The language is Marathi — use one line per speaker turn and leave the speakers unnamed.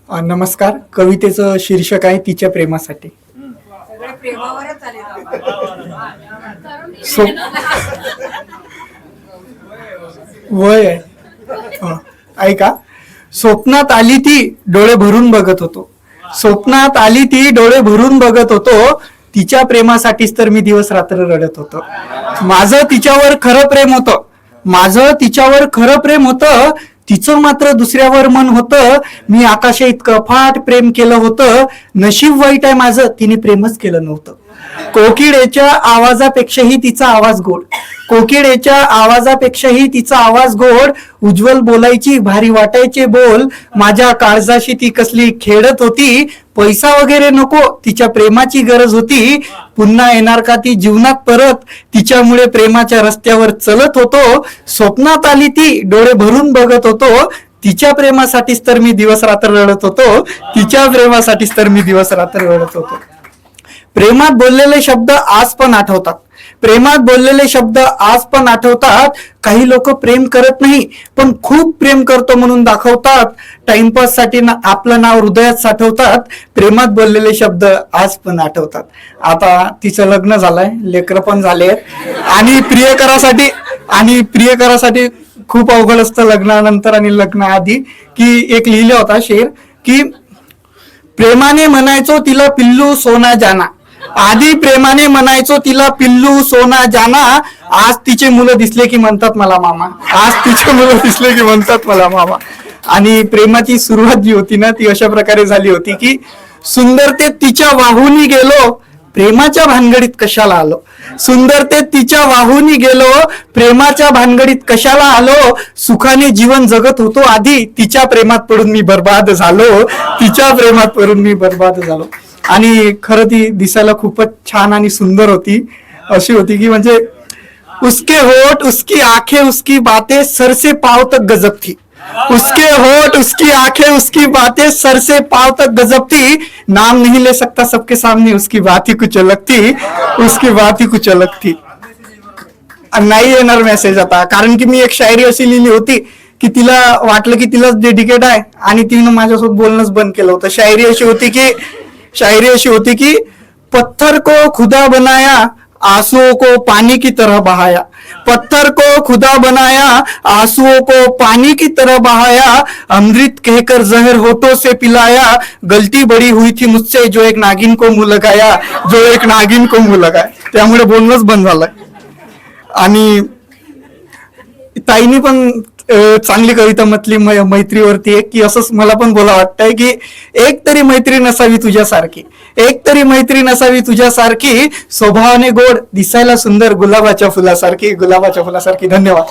नमस्कार. कवितेचं शीर्षक आहे तिच्या प्रेमासाठी. वय आहे. ऐका. स्वप्नात आली ती डोळे भरून बघत होतो. स्वप्नात आली ती डोळे भरून बघत होतो. तिच्या प्रेमासाठीच तर मी दिवस रात्र रडत होतो. माझं तिच्यावर खरं प्रेम होतं. माझं तिच्यावर खरं प्रेम होतं. तिचं मात्र दुसऱ्यावर मन होतं. मी आकाशा इतकं फाट प्रेम केलं होतं. नशीब वाईट आहे माझं, तिने प्रेमच केलं नव्हतं. कोकिळेच्या आवाजापेक्षाही तिचा आवाज गोड. कोकिळेच्या आवाजापेक्षाही तिचा आवाज गोड. उज्ज्वल बोलायची, भारी वाटायचे बोल. माझ्या काळजाशी ती कसली खेळत होती. पैसा वगैरे नको, तिच्या प्रेमाची गरज होती. पुन्हा येणार का ती जीवनात परत, तिच्यामुळे प्रेमाच्या रस्त्यावर चलत होतो. स्वप्नात आली ती डोळे भरून बघत होतो. तिच्या प्रेमासाठीच तर मी दिवस रात्र रडत होतो. तिच्या प्रेमासाठीच तर मी दिवस रात्र रडत होतो. प्रेमात बोललेले शब्द आज पण आठवतात. प्रेमात बोललेले शब्द आज पण आठवतात. काही लोक प्रेम करत नाही पण खूप प्रेम करतो म्हणून दाखवतात. टाइमपास साठी आपलं नाव हृदयात साठवतात. प्रेमात बोललेले शब्द आज पण आठवतात. आता तिचं लग्न झालंय, लेकरं पण झाले आणि प्रियकरासाठी खूप अवघड असतं लग्नानंतर आणि लग्नाआधी. की एक लिहिलं होता शेर की प्रेमाने म्हणायचो तिला पिल्लू सोना जाना. आधी प्रेमाने म्हणायचो तिला पिल्लू सोना जाना. आज तिचे मुलं दिसले की म्हणतात मला मामा. आज तिचे मुलं दिसले की म्हणतात मला मामा. आणि प्रेमाची सुरुवात जी होती ना ती अशा प्रकारे झाली होती की सुंदरतेत तिच्या वाहूनी गेलो, प्रेमाच्या भानगडीत कशाला आलो. सुंदरतेत तिच्या वाहूनी गेलो, प्रेमाच्या भानगडीत कशाला आलो. सुखाने जीवन जगत होतो आधी, तिच्या प्रेमात पडून मी बर्बाद झालो. तिच्या प्रेमात पडून मी बर्बाद झालो. आणि खरं ती दिसायला खूपच छान आणि सुंदर होती. अशी होती की म्हणजे उसके होठ उसकी आंखें उसकी बातें सर से पांव तक गजब थी. उसके होठ उसकी आंखें उसकी बातें सर से पांव तक गजब थी. नाम नहीं ले सकता सबके सामने, उसकी बात ही कुछ अलग थी. उसकी बात ही कुछ अलग थी. नाही येणार मेसेज आता, कारण की मी एक शायरी अशी लिहिली होती की तिला वाटलं की तिलाच डेडिकेट आहे आणि तिनं माझ्यासोबत बोलणंच बंद केलं होतं. शायरी अशी होती की पत्थर को खुदा बनाया, आंसुओं को पानी की तरह बहाया. पत्थर को खुदा बनाया, आंसुओं को पानी की तरह बहाया. अमृत कहकर जहर होठों से पिलाया. गलती बड़ी हुई थी मुझसे जो एक नागिन को मुंह लगाया. त्यामुळे बोलणंच बंद झालंय. आणि ताईनी पण चांगली कविता म्हटली मैत्रीवरती एक की असंच मला पण बोला वाटतंय की एक तरी मैत्री नसावी तुझ्यासारखी. एक तरी मैत्री नसावी तुझ्यासारखी. स्वभावाने गोड, दिसायला सुंदर, गुलाबाच्या फुलासारखी. धन्यवाद.